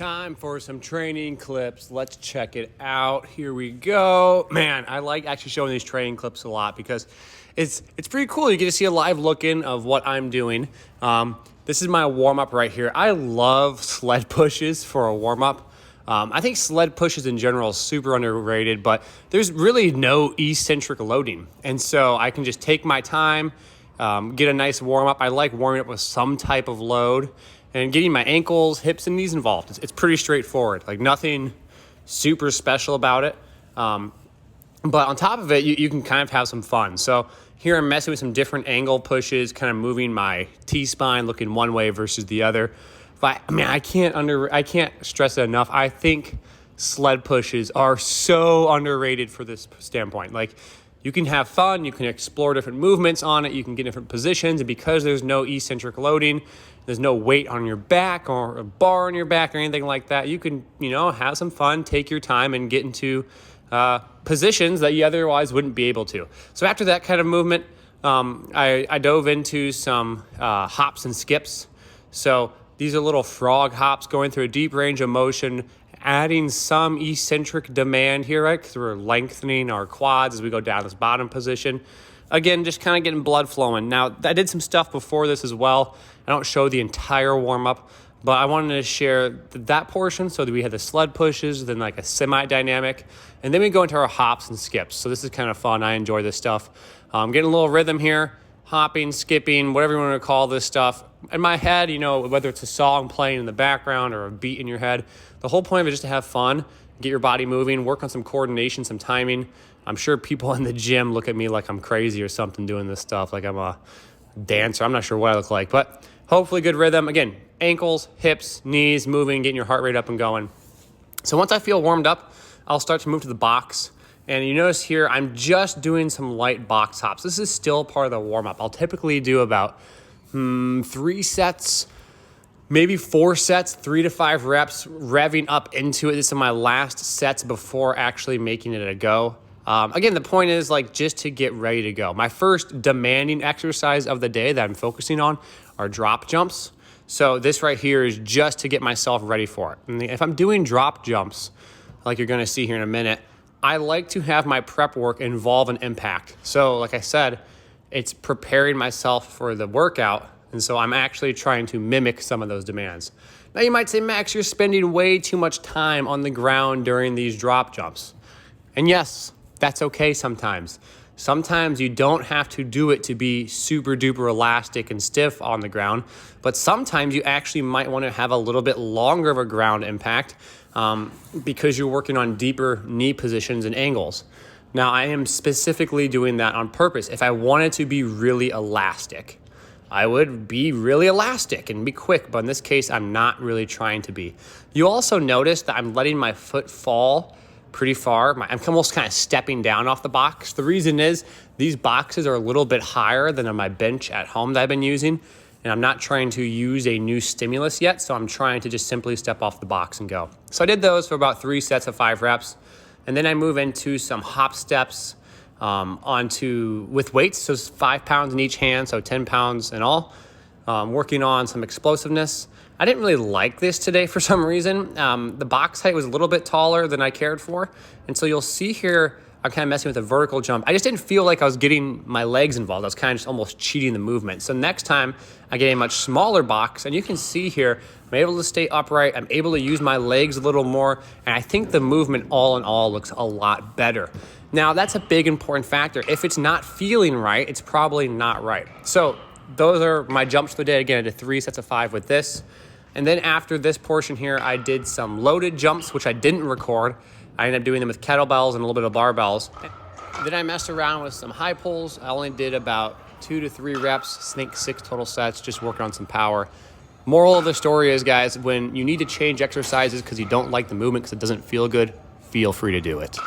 Time for some training clips. Let's check it out. Here we go. Man, I like actually showing these training clips a lot because it's pretty cool. You get to see a live look-in of what I'm doing. This is my warm-up right here. I love sled pushes for a warm-up. I think sled pushes in general is super underrated, but there's really no eccentric loading. And so I can just take my time, get a nice warm-up. I like warming up with some type of load and getting my ankles, hips, and knees involved. It's pretty straightforward, like nothing super special about it. But on top of it, you can kind of have some fun. So here I'm messing with some different angle pushes, kind of moving my T-spine, looking one way versus the other. But I mean, I can't stress it enough. I think sled pushes are so underrated for this standpoint. Like, you can have fun, you can explore different movements on it, you can get different positions, and because there's no eccentric loading, there's no weight on your back or a bar on your back or anything like that, you can, have some fun, take your time, and get into positions that you otherwise wouldn't be able to. So after that kind of movement, I dove into some hops and skips. So these are little frog hops going through a deep range of motion, adding some eccentric demand here, right? Because we're lengthening our quads as we go down this bottom position. Again, just kind of getting blood flowing. Now, I did some stuff before this as well. I don't show the entire warm-up, but I wanted to share that portion so that we had the sled pushes, then like a semi-dynamic, and then we go into our hops and skips. So this is kind of fun. I enjoy this stuff. Getting a little rhythm here, hopping, skipping, whatever you want to call this stuff. In my head, whether it's a song playing in the background or a beat in your head, the whole point of it is just to have fun, get your body moving, work on some coordination, some timing. I'm sure people in the gym look at me like I'm crazy or something doing this stuff, like I'm a dancer. I'm not sure what I look like, but hopefully good rhythm. Again, ankles, hips, knees, moving, getting your heart rate up and going. So once I feel warmed up, I'll start to move to the box. And you notice here, I'm just doing some light box hops. This is still part of the warm-up. I'll typically do about 3 sets, maybe 4 sets, 3 to 5 reps, revving up into it. This is my last sets before actually making it a go. Again, the point is just to get ready to go. My first demanding exercise of the day that I'm focusing on are drop jumps. So this right here is just to get myself ready for it. And if I'm doing drop jumps, like you're gonna see here in a minute, I like to have my prep work involve an impact. So like I said, it's preparing myself for the workout. And so I'm actually trying to mimic some of those demands. Now you might say, Max, you're spending way too much time on the ground during these drop jumps. And yes, that's okay sometimes. Sometimes you don't have to do it to be super duper elastic and stiff on the ground, but sometimes you actually might want to have a little bit longer of a ground impact because you're working on deeper knee positions and angles. Now, I am specifically doing that on purpose. If I wanted to be really elastic, I would be really elastic and be quick, but in this case, I'm not really trying to be. You also notice that I'm letting my foot fall pretty far. I'm almost kind of stepping down off the box. The reason is these boxes are a little bit higher than on my bench at home that I've been using, and I'm not trying to use a new stimulus yet, so I'm trying to just simply step off the box and go. So I did those for about 3 sets of 5 reps, and then I move into some hop steps with weights, so 5 pounds in each hand, so 10 pounds in all, working on some explosiveness. I didn't really like this today for some reason. The box height was a little bit taller than I cared for. And so you'll see here, I'm kind of messing with a vertical jump. I just didn't feel like I was getting my legs involved. I was kind of just almost cheating the movement. So next time I get a much smaller box, and you can see here, I'm able to stay upright. I'm able to use my legs a little more. And I think the movement all in all looks a lot better. Now that's a big important factor. If it's not feeling right, it's probably not right. So those are my jumps for the day. Again, I did 3 sets of 5 with this. And then after this portion here, I did some loaded jumps, which I didn't record. I ended up doing them with kettlebells and a little bit of barbells. Then I messed around with some high pulls. I only did about 2 to 3 reps, I think 6 total sets, just working on some power. Moral of the story is, guys, when you need to change exercises because you don't like the movement because it doesn't feel good, feel free to do it.